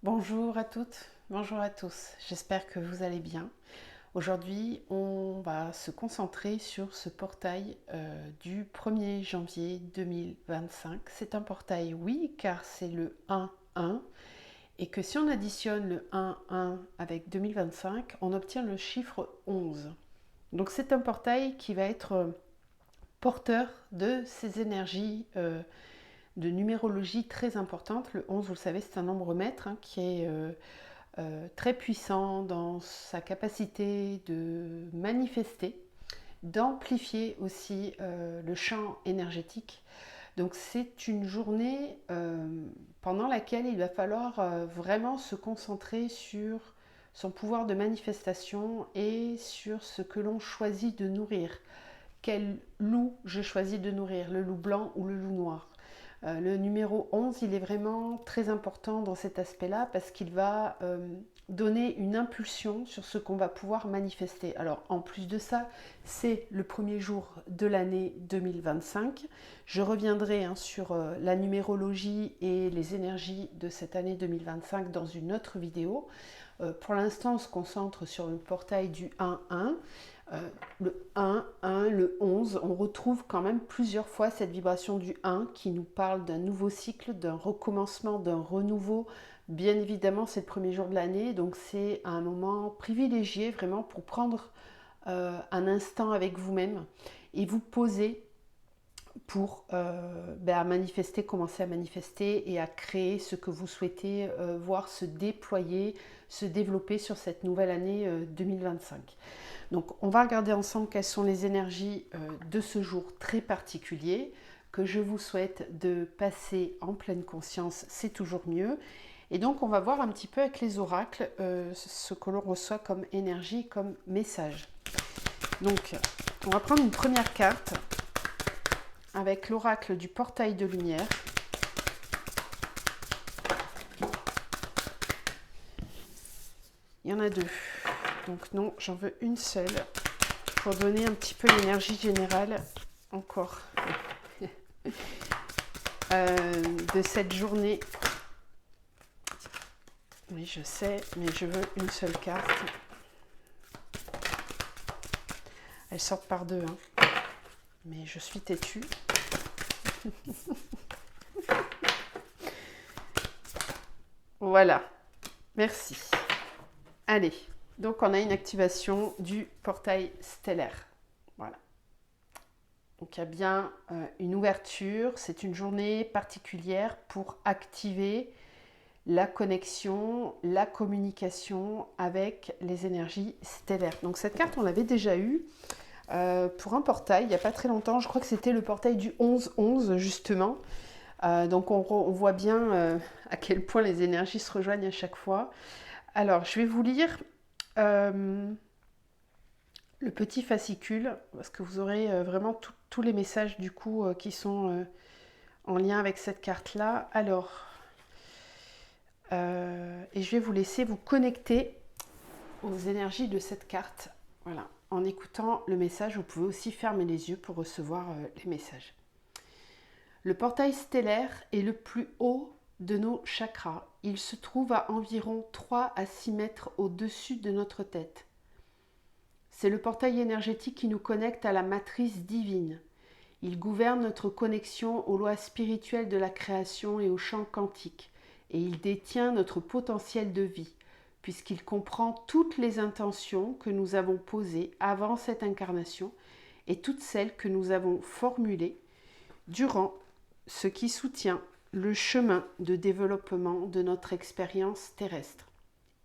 Bonjour à toutes, bonjour à tous, j'espère que vous allez bien. Aujourd'hui, on va se concentrer sur ce portail du 1er janvier 2025. C'est un portail, oui, car c'est le 1-1 et que si on additionne le 1-1 avec 2025, on obtient le chiffre 11. Donc c'est un portail qui va être porteur de ces énergies de numérologie très importantes. Le 11, vous le savez, c'est un nombre maître qui est très puissant dans sa capacité de manifester, d'amplifier aussi le champ énergétique. Donc c'est une journée pendant laquelle il va falloir vraiment se concentrer sur son pouvoir de manifestation et sur ce que l'on choisit de nourrir. Quel loup je choisis de nourrir, le loup blanc ou le loup noir. Le numéro 11, il est vraiment très important dans cet aspect-là parce qu'il va donner une impulsion sur ce qu'on va pouvoir manifester. Alors, en plus de ça, c'est le premier jour de l'année 2025. Je reviendrai sur la numérologie et les énergies de cette année 2025 dans une autre vidéo. Pour l'instant, on se concentre sur le portail du 1-1. Le 1, 1, le 11, on retrouve quand même plusieurs fois cette vibration du 1 qui nous parle d'un nouveau cycle, d'un recommencement, d'un renouveau. Bien évidemment, c'est le premier jour de l'année, donc c'est un moment privilégié vraiment pour prendre un instant avec vous-même et vous poser pour manifester, commencer à manifester et à créer ce que vous souhaitez voir se déployer, se développer sur cette nouvelle année 2025. Donc on va regarder ensemble quelles sont les énergies de ce jour très particulier que je vous souhaite de passer en pleine conscience, c'est toujours mieux. Et donc on va voir un petit peu avec les oracles ce que l'on reçoit comme énergie, comme message. Donc on va prendre une première carte avec l'oracle du portail de lumière. Il y en a deux. Donc non, j'en veux une seule pour donner un petit peu l'énergie générale encore de cette journée. Oui, je sais, mais je veux une seule carte. Elles sortent par deux, mais je suis têtue. Voilà, merci. Allez, donc on a une activation du portail stellaire. Voilà. Donc il y a bien une ouverture, c'est une journée particulière pour activer la connexion, la communication avec les énergies stellaires. Donc cette carte, on l'avait déjà eue pour un portail il n'y a pas très longtemps. Je crois que c'était le portail du 11-11 justement. Donc on voit bien à quel point les énergies se rejoignent à chaque fois. Alors je vais vous lire le petit fascicule parce que vous aurez vraiment tous les messages du coup qui sont en lien avec cette carte-là. Alors, et je vais vous laisser vous connecter aux énergies de cette carte. Voilà. En écoutant le message, vous pouvez aussi fermer les yeux pour recevoir les messages. Le portail stellaire est le plus haut de nos chakras. Il se trouve à environ 3 à 6 mètres au-dessus de notre tête. C'est le portail énergétique qui nous connecte à la matrice divine. Il gouverne notre connexion aux lois spirituelles de la création et au champ quantique. Et il détient notre potentiel de vie, puisqu'il comprend toutes les intentions que nous avons posées avant cette incarnation et toutes celles que nous avons formulées durant ce qui soutient le chemin de développement de notre expérience terrestre.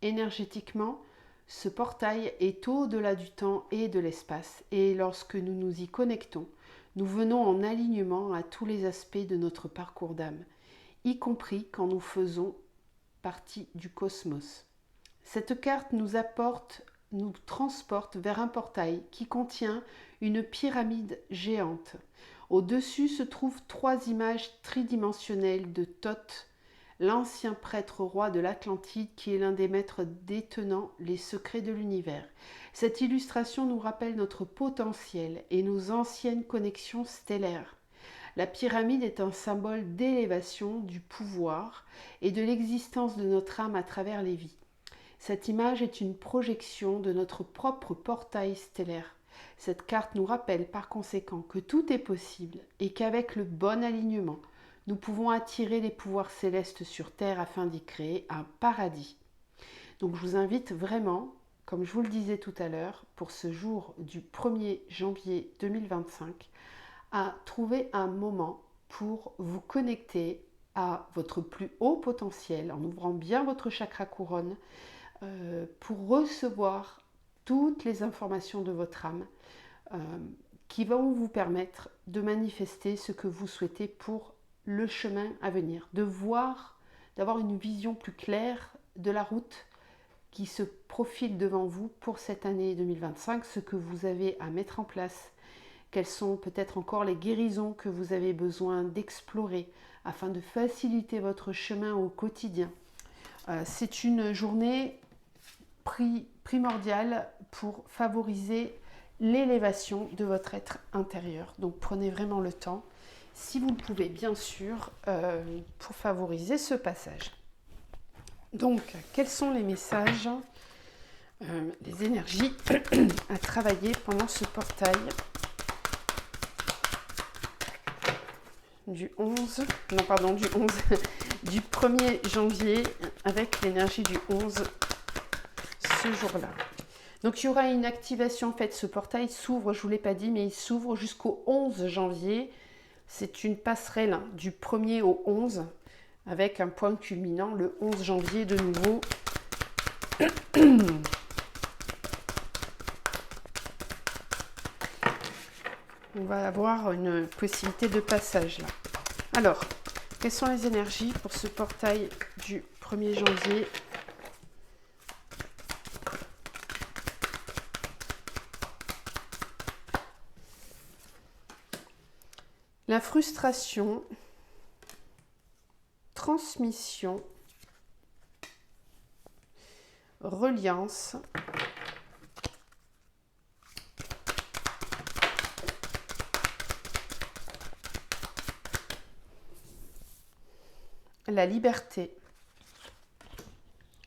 Énergétiquement, ce portail est au-delà du temps et de l'espace, et lorsque nous nous y connectons, nous venons en alignement à tous les aspects de notre parcours d'âme, y compris quand nous faisons partie du cosmos. Cette carte nous transporte vers un portail qui contient une pyramide géante. Au-dessus se trouvent 3 images tridimensionnelles de Thoth, l'ancien prêtre roi de l'Atlantide qui est l'un des maîtres détenant les secrets de l'univers. Cette illustration nous rappelle notre potentiel et nos anciennes connexions stellaires. La pyramide est un symbole d'élévation, du pouvoir et de l'existence de notre âme à travers les vies. Cette image est une projection de notre propre portail stellaire. Cette carte nous rappelle par conséquent que tout est possible et qu'avec le bon alignement, nous pouvons attirer les pouvoirs célestes sur Terre afin d'y créer un paradis. Donc je vous invite vraiment, comme je vous le disais tout à l'heure, pour ce jour du 1er janvier 2025, à trouver un moment pour vous connecter à votre plus haut potentiel en ouvrant bien votre chakra couronne pour recevoir toutes les informations de votre âme qui vont vous permettre de manifester ce que vous souhaitez pour le chemin à venir, de voir, d'avoir une vision plus claire de la route qui se profile devant vous pour cette année 2025, ce que vous avez à mettre en place, quelles sont peut-être encore les guérisons que vous avez besoin d'explorer afin de faciliter votre chemin au quotidien. C'est une journée primordiale pour favoriser l'élévation de votre être intérieur. Donc prenez vraiment le temps, si vous le pouvez bien sûr, pour favoriser ce passage. Donc, quels sont les messages, les énergies à travailler pendant ce portail du 1er janvier avec l'énergie du 11 ce jour-là. Donc, il y aura une activation, en fait, ce portail s'ouvre, je ne vous l'ai pas dit, mais il s'ouvre jusqu'au 11 janvier. C'est une passerelle du 1er au 11 avec un point culminant le 11 janvier de nouveau. On va avoir une possibilité de passage là. Alors, quelles sont les énergies pour ce portail du 1er janvier ? La frustration, transmission, reliance, la liberté,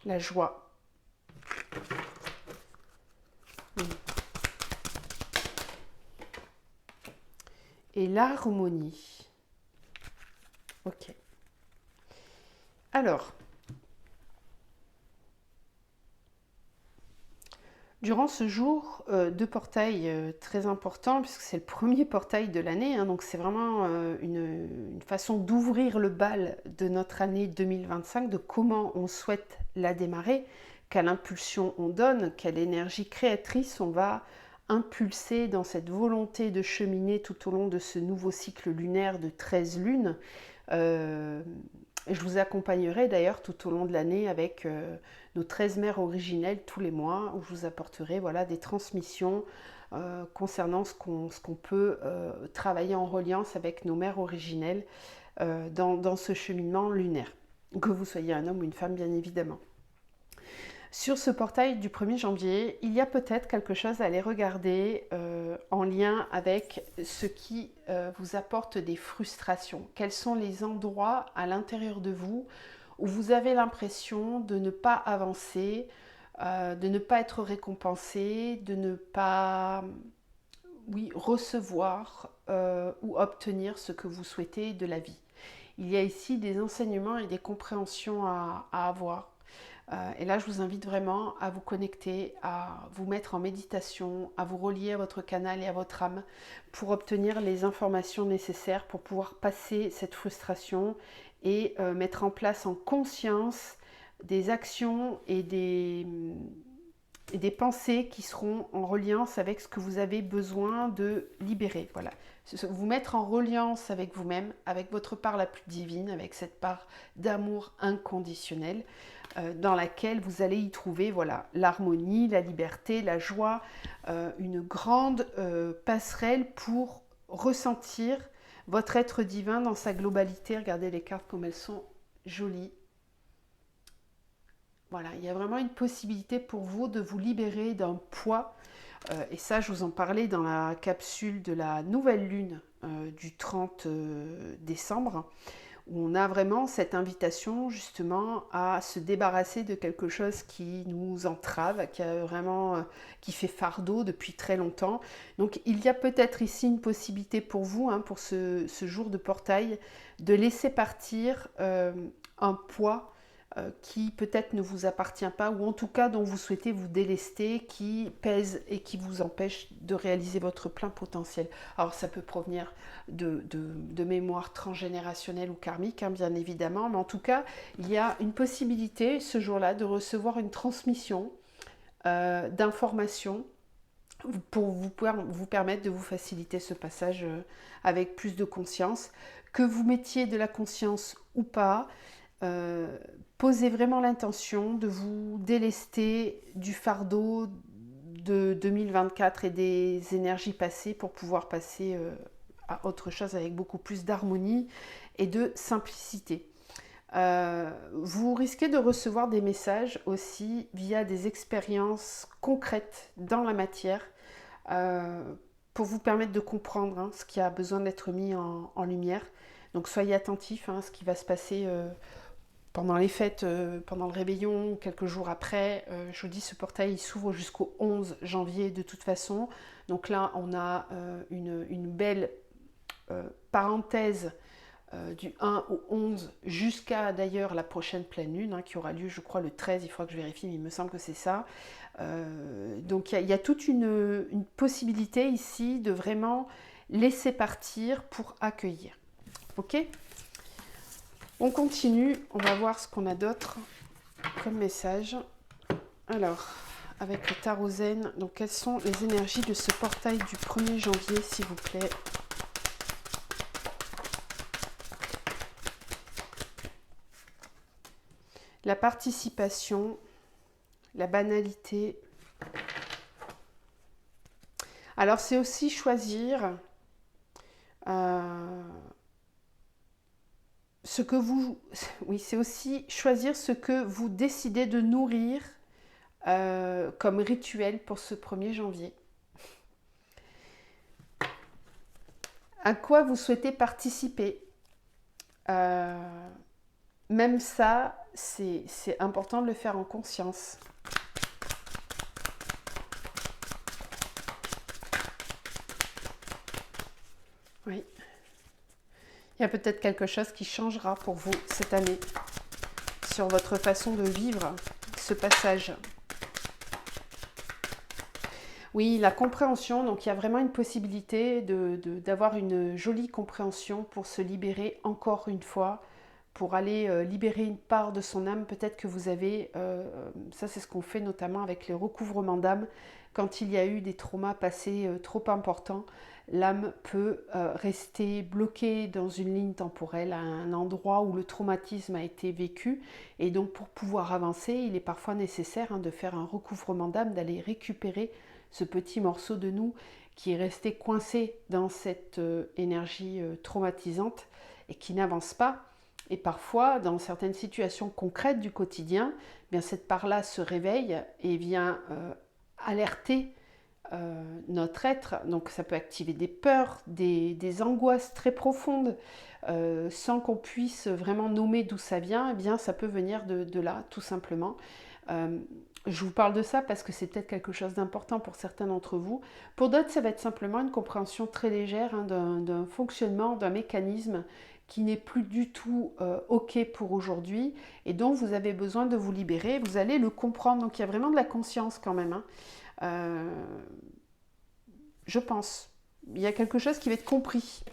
la joie, et l'harmonie. Ok. Alors, durant ce jour de portail très important, puisque c'est le premier portail de l'année, hein, donc c'est vraiment une façon d'ouvrir le bal de notre année 2025, de comment on souhaite la démarrer, quelle impulsion on donne, quelle énergie créatrice on va impulser dans cette volonté de cheminer tout au long de ce nouveau cycle lunaire de 13 lunes. Je vous accompagnerai d'ailleurs tout au long de l'année avec nos 13 mères originelles tous les mois, où je vous apporterai voilà, des transmissions concernant ce qu'on peut travailler en reliance avec nos mères originelles dans ce cheminement lunaire. Que vous soyez un homme ou une femme, bien évidemment. Sur ce portail du 1er janvier, il y a peut-être quelque chose à aller regarder en lien avec ce qui vous apporte des frustrations. Quels sont les endroits à l'intérieur de vous où vous avez l'impression de ne pas avancer, de ne pas être récompensé, de ne pas recevoir ou obtenir ce que vous souhaitez de la vie. Il y a ici des enseignements et des compréhensions à avoir. Et là, je vous invite vraiment à vous connecter, à vous mettre en méditation, à vous relier à votre canal et à votre âme pour obtenir les informations nécessaires pour pouvoir passer cette frustration et mettre en place en conscience des actions et des pensées qui seront en reliance avec ce que vous avez besoin de libérer. Voilà. Vous mettre en reliance avec vous-même, avec votre part la plus divine, avec cette part d'amour inconditionnel dans laquelle vous allez y trouver voilà, l'harmonie, la liberté, la joie, une grande passerelle pour ressentir votre être divin dans sa globalité. Regardez les cartes comme elles sont jolies. Voilà, il y a vraiment une possibilité pour vous de vous libérer d'un poids. Et ça, je vous en parlais dans la capsule de la nouvelle lune du 30 décembre, où on a vraiment cette invitation justement à se débarrasser de quelque chose qui nous entrave, qui fait fardeau depuis très longtemps. Donc il y a peut-être ici une possibilité pour vous, hein, pour ce jour de portail, de laisser partir un poids qui peut-être ne vous appartient pas, ou en tout cas dont vous souhaitez vous délester, qui pèse et qui vous empêche de réaliser votre plein potentiel. Alors ça peut provenir de mémoires transgénérationnelles ou karmiques, hein, bien évidemment, mais en tout cas, il y a une possibilité ce jour-là de recevoir une transmission d'informations pour vous permettre de vous faciliter ce passage avec plus de conscience. Que vous mettiez de la conscience ou pas, posez vraiment l'intention de vous délester du fardeau de 2024 et des énergies passées pour pouvoir passer à autre chose avec beaucoup plus d'harmonie et de simplicité. Vous risquez de recevoir des messages aussi via des expériences concrètes dans la matière pour vous permettre de comprendre, hein, ce qui a besoin d'être mis en lumière. Donc soyez attentifs, hein, à ce qui va se passer pendant les fêtes, pendant le réveillon, quelques jours après. Je vous dis, ce portail il s'ouvre jusqu'au 11 janvier de toute façon. Donc là, on a une belle parenthèse du 1 au 11 jusqu'à d'ailleurs la prochaine pleine lune, hein, qui aura lieu, je crois, le 13. Il faudra que je vérifie, mais il me semble que c'est ça. Donc il y a toute une possibilité ici de vraiment laisser partir pour accueillir. Ok ? On continue, on va voir ce qu'on a d'autre comme message. Alors, avec le tarot zen, donc quelles sont les énergies de ce portail du 1er janvier, s'il vous plaît ? La participation, la banalité. Alors, c'est aussi choisir ce que vous... Oui, c'est aussi choisir ce que vous décidez de nourrir comme rituel pour ce 1er janvier. À quoi vous souhaitez participer. Même ça, c'est important de le faire en conscience. Oui. Il y a peut-être quelque chose qui changera pour vous cette année sur votre façon de vivre ce passage. Oui, la compréhension, donc il y a vraiment une possibilité d'avoir une jolie compréhension pour se libérer encore une fois, pour aller libérer une part de son âme. Peut-être que vous avez, ça c'est ce qu'on fait notamment avec les recouvrements d'âme, quand il y a eu des traumas passés trop importants, l'âme peut rester bloquée dans une ligne temporelle, à un endroit où le traumatisme a été vécu. Et donc pour pouvoir avancer, il est parfois nécessaire, hein, de faire un recouvrement d'âme, d'aller récupérer ce petit morceau de nous qui est resté coincé dans cette énergie traumatisante et qui n'avance pas. Et parfois, dans certaines situations concrètes du quotidien, eh bien cette part-là se réveille et vient alerter notre être. Donc ça peut activer des peurs, des angoisses très profondes, sans qu'on puisse vraiment nommer d'où ça vient. Eh bien ça peut venir de là, tout simplement. Je vous parle de ça parce que c'est peut-être quelque chose d'important pour certains d'entre vous. Pour d'autres, ça va être simplement une compréhension très légère, hein, d'un fonctionnement, d'un mécanisme qui n'est plus du tout OK pour aujourd'hui et dont vous avez besoin de vous libérer. Vous allez le comprendre. Donc il y a vraiment de la conscience quand même, hein. Je pense. Il y a quelque chose qui va être compris.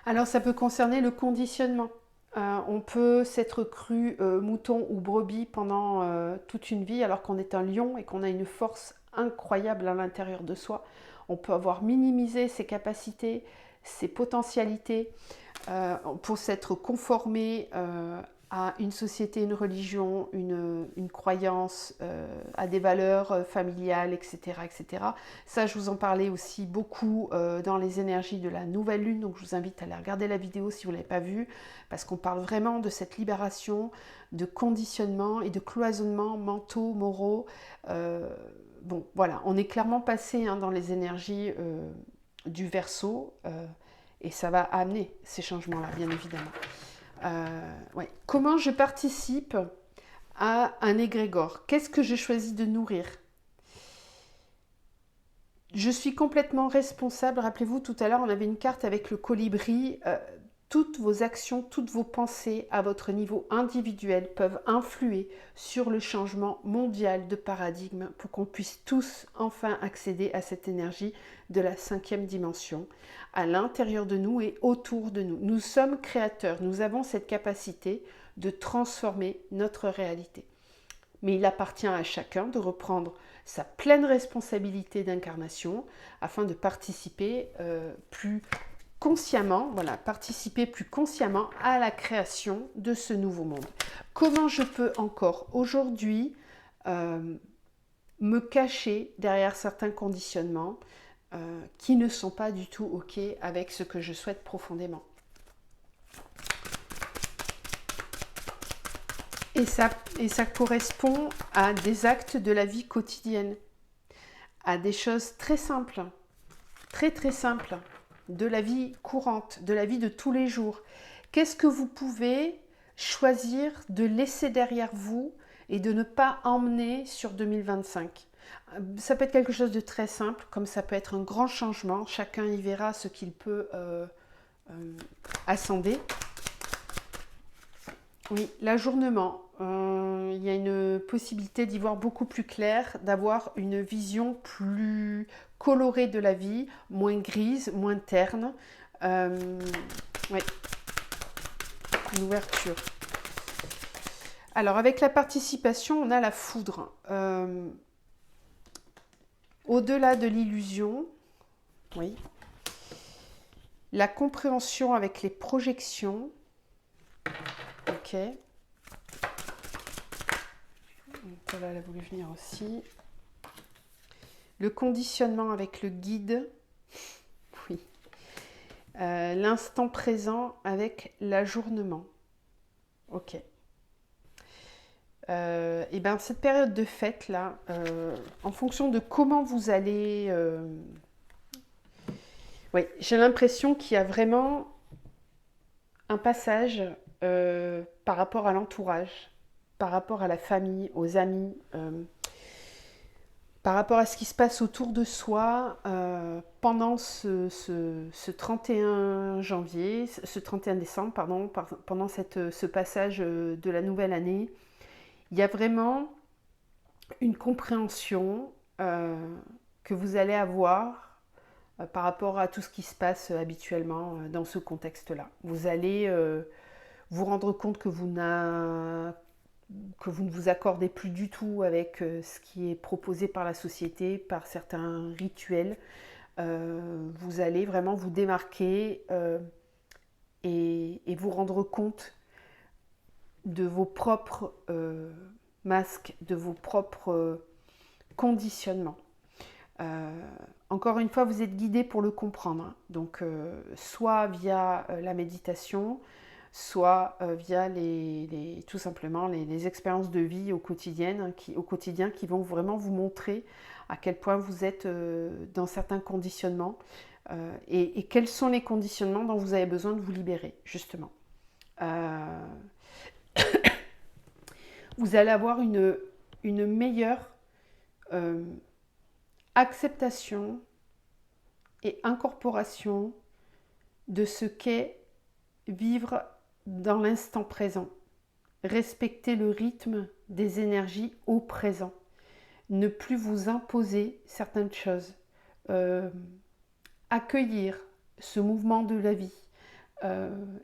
Alors ça peut concerner le conditionnement. On peut s'être cru mouton ou brebis pendant toute une vie alors qu'on est un lion et qu'on a une force incroyable à l'intérieur de soi. On peut avoir minimisé ses capacités, ses potentialités pour s'être conformé à une société, une religion, une croyance, à des valeurs familiales, etc., etc. Ça, je vous en parlais aussi beaucoup dans les énergies de la nouvelle lune, donc je vous invite à aller regarder la vidéo si vous ne l'avez pas vue, parce qu'on parle vraiment de cette libération, de conditionnement et de cloisonnement mentaux, moraux. Bon, voilà, on est clairement passé dans les énergies du Verseau, et ça va amener ces changements-là, bien évidemment. Ouais. Comment je participe à un égrégore? Qu'est-ce que je choisis de nourrir? Je suis complètement responsable. Rappelez-vous, tout à l'heure, on avait une carte avec le colibri. Toutes vos actions, toutes vos pensées à votre niveau individuel peuvent influer sur le changement mondial de paradigme pour qu'on puisse tous enfin accéder à cette énergie de la 5e dimension à l'intérieur de nous et autour de nous. Nous sommes créateurs, nous avons cette capacité de transformer notre réalité. Mais il appartient à chacun de reprendre sa pleine responsabilité d'incarnation afin de participer plus consciemment, voilà, participer plus consciemment à la création de ce nouveau monde. Comment je peux encore aujourd'hui me cacher derrière certains conditionnements qui ne sont pas du tout OK avec ce que je souhaite profondément. Et ça correspond à des actes de la vie quotidienne, à des choses très simples, très très simples, de la vie courante, de la vie de tous les jours. Qu'est-ce que vous pouvez choisir de laisser derrière vous et de ne pas emmener sur 2025? Ça peut être quelque chose de très simple, comme ça peut être un grand changement. Chacun y verra ce qu'il peut assender. Oui, l'ajournement. Il y a une possibilité d'y voir beaucoup plus clair, d'avoir une vision plus colorée de la vie, moins grise, moins terne. Oui, une ouverture. Alors, avec la participation, on a la foudre. Au-delà de l'illusion, oui. La compréhension avec les projections. Ok. Voilà, elle a voulu venir aussi. Le conditionnement avec le guide. Oui. L'instant présent avec l'ajournement. Ok. Et bien cette période de fête là, en fonction de comment vous allez, oui, j'ai l'impression qu'il y a vraiment un passage par rapport à l'entourage, par rapport à la famille, aux amis, par rapport à ce qui se passe autour de soi pendant ce 31 janvier, ce 31 décembre, pardon, pendant ce passage de la nouvelle année. Il y a vraiment une compréhension que vous allez avoir par rapport à tout ce qui se passe habituellement dans ce contexte-là. Vous allez vous rendre compte que vous ne vous accordez plus du tout avec ce qui est proposé par la société, par certains rituels. Vous allez vraiment vous démarquer et vous rendre compte de vos propres masques, de vos propres conditionnements. Encore une fois, vous êtes guidé pour le comprendre. Donc, soit via la méditation, soit via tout simplement les expériences de vie au quotidien qui vont vraiment vous montrer à quel point vous êtes dans certains conditionnements et quels sont les conditionnements dont vous avez besoin de vous libérer, justement. Vous allez avoir une meilleure acceptation et incorporation de ce qu'est vivre dans l'instant présent. Respecter le rythme des énergies au présent. Ne plus vous imposer certaines choses. Accueillir ce mouvement de la vie.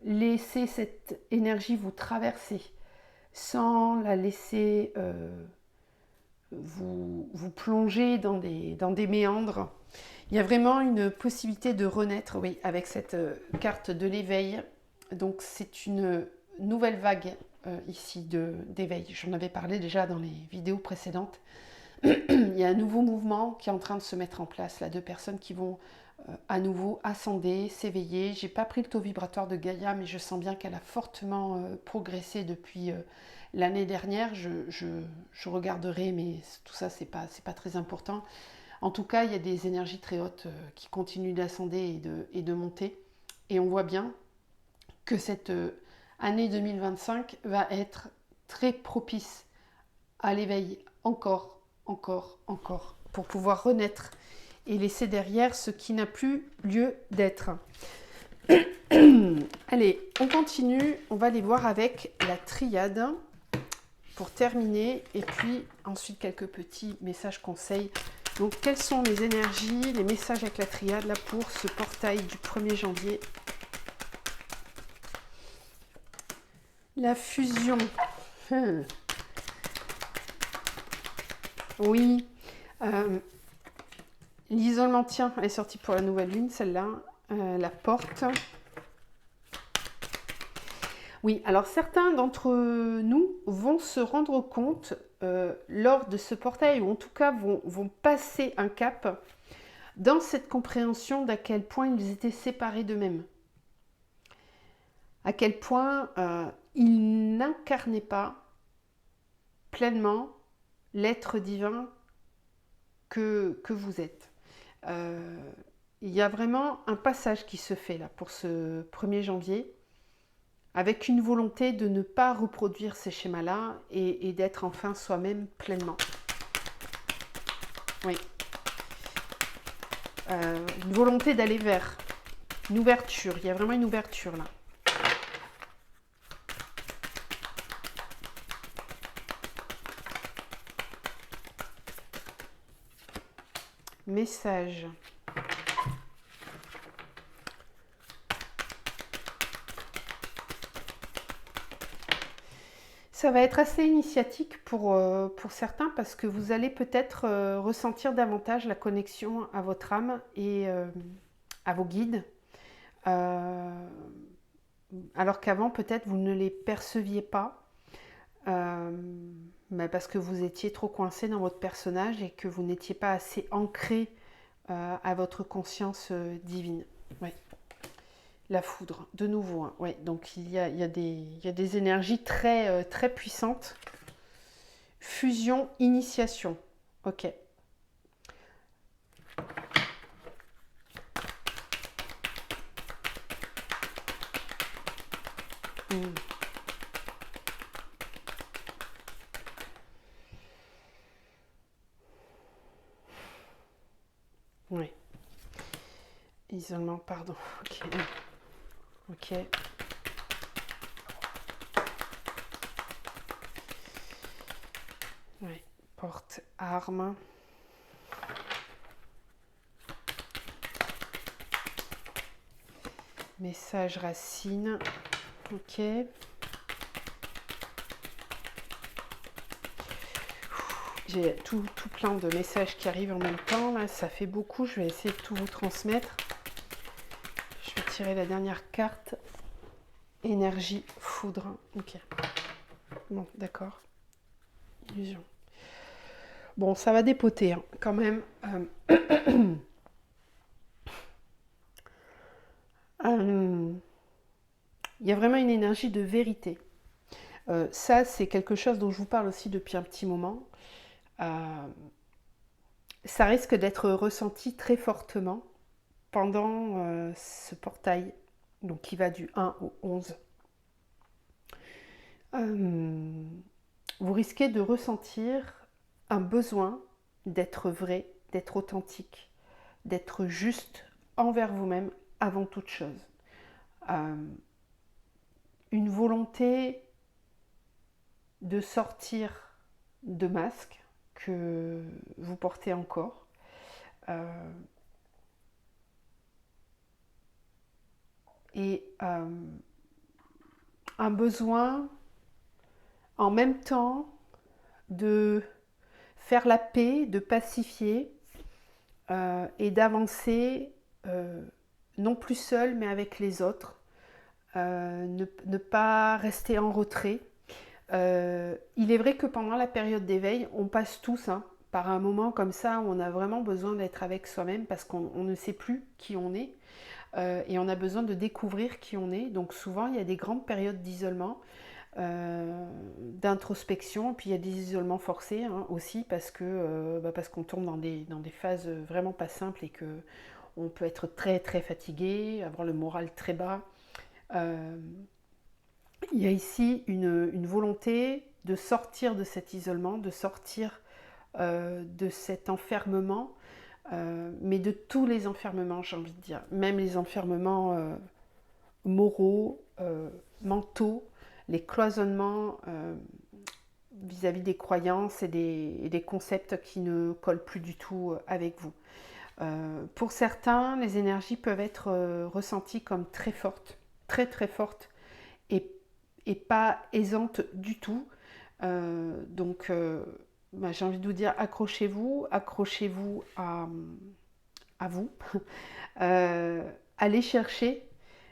Laisser cette énergie vous traverser sans la laisser vous plonger dans des méandres. Il y a vraiment une possibilité de renaître, oui, avec cette carte de l'éveil. Donc c'est une nouvelle vague ici d'éveil. J'en avais parlé déjà dans les vidéos précédentes. Il y a un nouveau mouvement qui est en train de se mettre en place, là, de personnes qui vont à nouveau ascender, s'éveiller. J'ai pas pris le taux vibratoire de Gaïa, mais je sens bien qu'elle a fortement progressé depuis l'année dernière. Je regarderai, mais tout ça, c'est pas très important. En tout cas, il y a des énergies très hautes qui continuent d'ascender et de monter. Et on voit bien que cette année 2025 va être très propice à l'éveil encore, pour pouvoir renaître et laisser derrière ce qui n'a plus lieu d'être. Allez, on continue, on va les voir avec la triade pour terminer, et puis ensuite quelques petits messages conseils. Donc, quelles sont les énergies, les messages avec la triade là pour ce portail du 1er janvier? La fusion. Oui. L'isolement, tiens, elle est sortie pour la nouvelle lune, celle-là. La porte. Oui, alors certains d'entre nous vont se rendre compte lors de ce portail, ou en tout cas vont passer un cap dans cette compréhension d'à quel point ils étaient séparés d'eux-mêmes. À quel point ils n'incarnaient pas pleinement l'être divin que vous êtes. Il y a vraiment un passage qui se fait là pour ce 1er janvier, avec une volonté de ne pas reproduire ces schémas-là et d'être enfin soi-même pleinement. Oui. Une volonté d'aller vers une ouverture. Il y a vraiment une ouverture là. Message. Ça va être assez initiatique pour certains, parce que vous allez peut-être ressentir davantage la connexion à votre âme et à vos guides. Alors qu'avant, peut-être, vous ne les perceviez pas. Mais parce que vous étiez trop coincé dans votre personnage et que vous n'étiez pas assez ancré à votre conscience divine. Ouais. La foudre, de nouveau. Hein. Ouais, donc il y a des énergies très, très puissantes. Fusion, initiation. Ok. Oui. Isolement, pardon. Ok. Ok. Ouais. Porte, arme. Message racine. Ok. J'ai tout plein de messages qui arrivent en même temps. Là, ça fait beaucoup. Je vais essayer de tout vous transmettre. Je vais tirer la dernière carte. Énergie, foudre. Ok. Bon, d'accord. Illusion. Bon, ça va dépoter hein, quand même. Il y a vraiment une énergie de vérité. Ça, c'est quelque chose dont je vous parle aussi depuis un petit moment. Ça risque d'être ressenti très fortement pendant ce portail, donc qui va du 1 au 11. Vous risquez de ressentir un besoin d'être vrai, d'être authentique, d'être juste envers vous-même avant toute chose. Une volonté de sortir de masques que vous portez encore. Et un besoin en même temps de faire la paix, de pacifier et d'avancer non plus seul mais avec les autres, ne pas rester en retrait. Il est vrai que pendant la période d'éveil, on passe tous par un moment comme ça où on a vraiment besoin d'être avec soi-même parce qu'on ne sait plus qui on est et on a besoin de découvrir qui on est. Donc souvent, il y a des grandes périodes d'isolement, d'introspection, puis il y a des isolements forcés aussi parce qu'on tombe dans des phases vraiment pas simples et que on peut être très très fatigué, avoir le moral très bas. Euh, il y a ici une volonté de sortir de cet isolement, de sortir de cet enfermement, mais de tous les enfermements, j'ai envie de dire, même les enfermements moraux, mentaux, les cloisonnements vis-à-vis des croyances et des concepts qui ne collent plus du tout avec vous. Pour certains, les énergies peuvent être ressenties comme très fortes, très très fortes, et, et pas aisantes du tout. J'ai envie de vous dire, accrochez-vous, accrochez-vous à vous. Allez chercher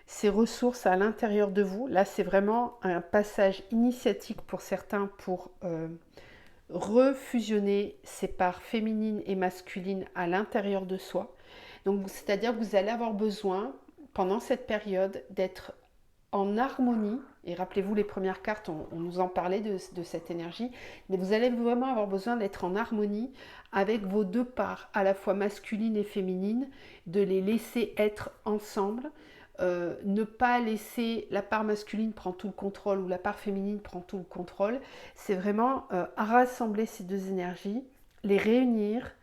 ces ressources à l'intérieur de vous. Là, c'est vraiment un passage initiatique pour certains pour refusionner ces parts féminines et masculines à l'intérieur de soi. Donc, c'est-à-dire que vous allez avoir besoin, pendant cette période, d'être en harmonie. Et rappelez-vous, les premières cartes, on nous en parlait de cette énergie. Mais vous allez vraiment avoir besoin d'être en harmonie avec vos deux parts, à la fois masculine et féminine, de les laisser être ensemble. Ne pas laisser la part masculine prendre tout le contrôle ou la part féminine prendre tout le contrôle. C'est vraiment rassembler ces deux énergies, les réunir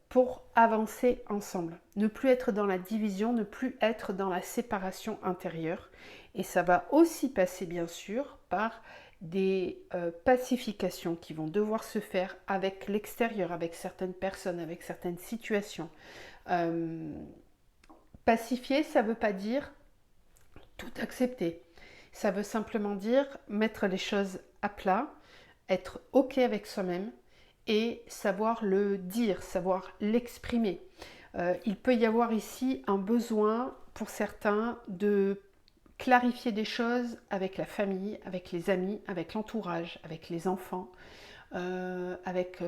pour avancer ensemble. Ne plus être dans la division, ne plus être dans la séparation intérieure. Et ça va aussi passer bien sûr par des pacifications qui vont devoir se faire avec l'extérieur, avec certaines personnes, avec certaines situations. Pacifier, ça ne veut pas dire tout accepter. Ça veut simplement dire mettre les choses à plat, être OK avec soi-même et savoir le dire, savoir l'exprimer. Il peut y avoir ici un besoin pour certains de clarifier des choses avec la famille, avec les amis, avec l'entourage, avec les enfants, avec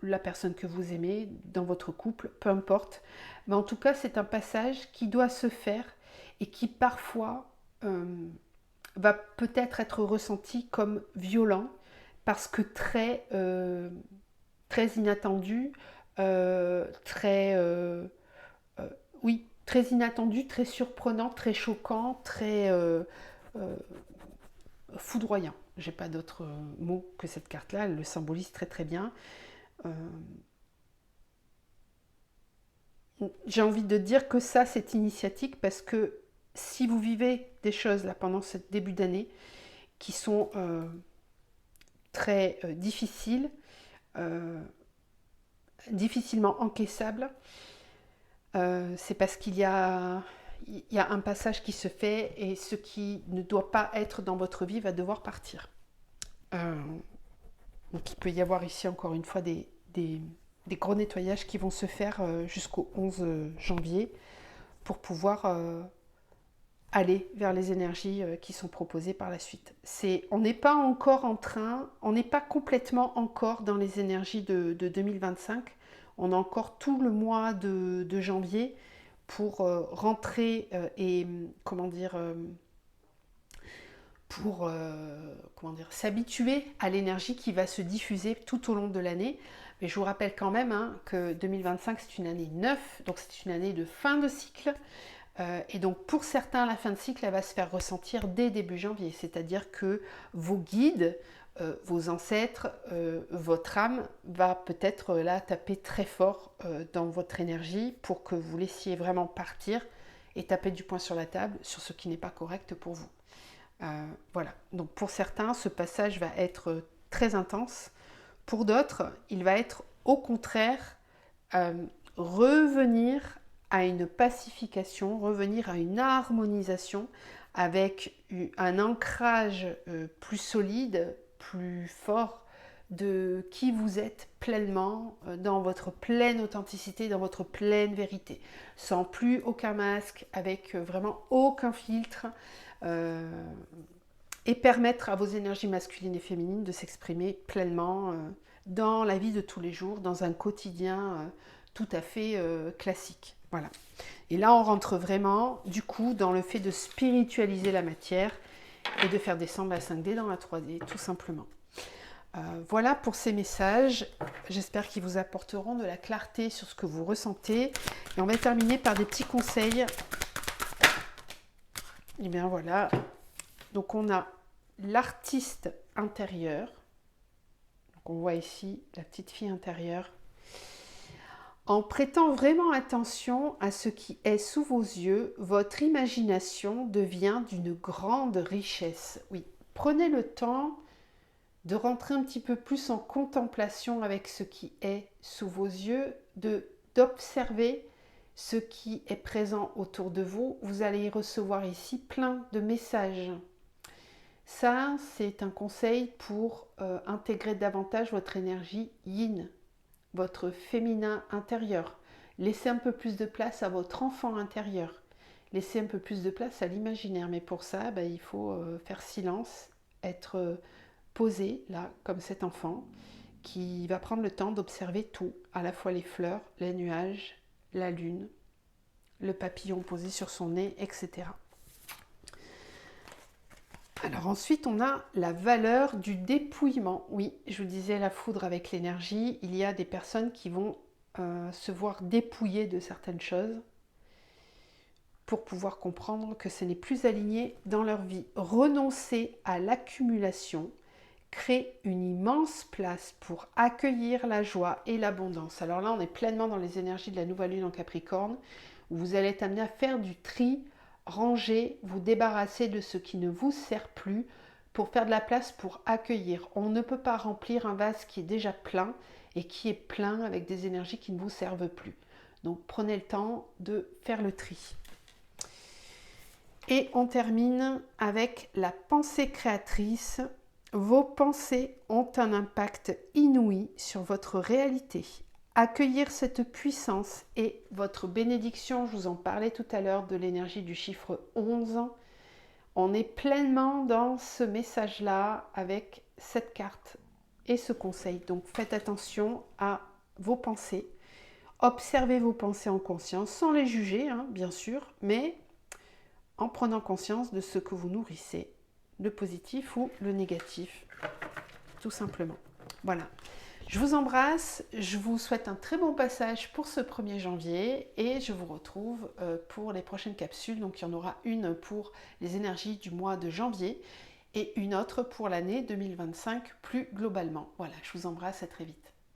la personne que vous aimez, dans votre couple, peu importe. Mais en tout cas, c'est un passage qui doit se faire et qui parfois va peut-être être ressenti comme violent parce que très inattendu, très oui, très inattendu, très surprenant, très choquant, très foudroyant. J'ai pas d'autre mot que cette carte-là, elle le symbolise très très bien. Euh, j'ai envie de dire que ça c'est initiatique parce que si vous vivez des choses là pendant ce début d'année qui sont très difficiles, euh, difficilement encaissables, c'est parce il y a un passage qui se fait et ce qui ne doit pas être dans votre vie va devoir partir. Euh, donc il peut y avoir ici encore une fois des gros nettoyages qui vont se faire jusqu'au 11 janvier pour pouvoir aller vers les énergies qui sont proposées par la suite. On n'est pas encore on n'est pas complètement encore dans les énergies de 2025. On a encore tout le mois de janvier pour rentrer et comment dire pour s'habituer à l'énergie qui va se diffuser tout au long de l'année. Mais je vous rappelle quand même que 2025 c'est une année 9, donc c'est une année de fin de cycle. Et donc pour certains, la fin de cycle, elle va se faire ressentir dès début janvier. C'est-à-dire que vos guides, vos ancêtres, votre âme va peut-être là taper très fort dans votre énergie pour que vous laissiez vraiment partir et taper du poing sur la table sur ce qui n'est pas correct pour vous. Voilà. Donc pour certains, ce passage va être très intense. Pour d'autres, il va être au contraire revenir à une pacification, revenir à une harmonisation avec un ancrage plus solide, plus fort de qui vous êtes pleinement, dans votre pleine authenticité, dans votre pleine vérité, sans plus aucun masque, avec vraiment aucun filtre, et permettre à vos énergies masculines et féminines de s'exprimer pleinement dans la vie de tous les jours, dans un quotidien tout à fait classique. Voilà. Et là, on rentre vraiment, du coup, dans le fait de spiritualiser la matière et de faire descendre la 5D dans la 3D, tout simplement. Voilà pour ces messages. J'espère qu'ils vous apporteront de la clarté sur ce que vous ressentez. Et on va terminer par des petits conseils. Et bien voilà. Donc on a l'artiste intérieur. Donc on voit ici la petite fille intérieure. En prêtant vraiment attention à ce qui est sous vos yeux, votre imagination devient d'une grande richesse. Oui, prenez le temps de rentrer un petit peu plus en contemplation avec ce qui est sous vos yeux, d'observer ce qui est présent autour de vous. Vous allez y recevoir ici plein de messages. Ça, c'est un conseil pour intégrer davantage votre énergie yin, votre féminin intérieur. Laissez un peu plus de place à votre enfant intérieur. Laissez un peu plus de place à l'imaginaire. Mais pour ça, il faut faire silence, être posé là, comme cet enfant, qui va prendre le temps d'observer tout, à la fois les fleurs, les nuages, la lune, le papillon posé sur son nez, etc. Alors ensuite, on a la valeur du dépouillement. Oui, je vous disais, la foudre avec l'énergie, il y a des personnes qui vont se voir dépouillées de certaines choses pour pouvoir comprendre que ce n'est plus aligné dans leur vie. Renoncer à l'accumulation crée une immense place pour accueillir la joie et l'abondance. Alors là, on est pleinement dans les énergies de la nouvelle lune en Capricorne, où vous allez être amené à faire du tri, ranger, vous débarrasser de ce qui ne vous sert plus pour faire de la place pour accueillir. On ne peut pas remplir un vase qui est déjà plein et qui est plein avec des énergies qui ne vous servent plus. Donc prenez le temps de faire le tri. Et on termine avec la pensée créatrice. Vos pensées ont un impact inouï sur votre réalité. Accueillir cette puissance et votre bénédiction, je vous en parlais tout à l'heure de l'énergie du chiffre 11. On est pleinement dans ce message-là avec cette carte et ce conseil. Donc faites attention à vos pensées. Observez vos pensées en conscience, sans les juger, bien sûr, mais en prenant conscience de ce que vous nourrissez, le positif ou le négatif, tout simplement. Voilà. Je vous embrasse, je vous souhaite un très bon passage pour ce 1er janvier et je vous retrouve pour les prochaines capsules. Donc il y en aura une pour les énergies du mois de janvier et une autre pour l'année 2025 plus globalement. Voilà, je vous embrasse, à très vite.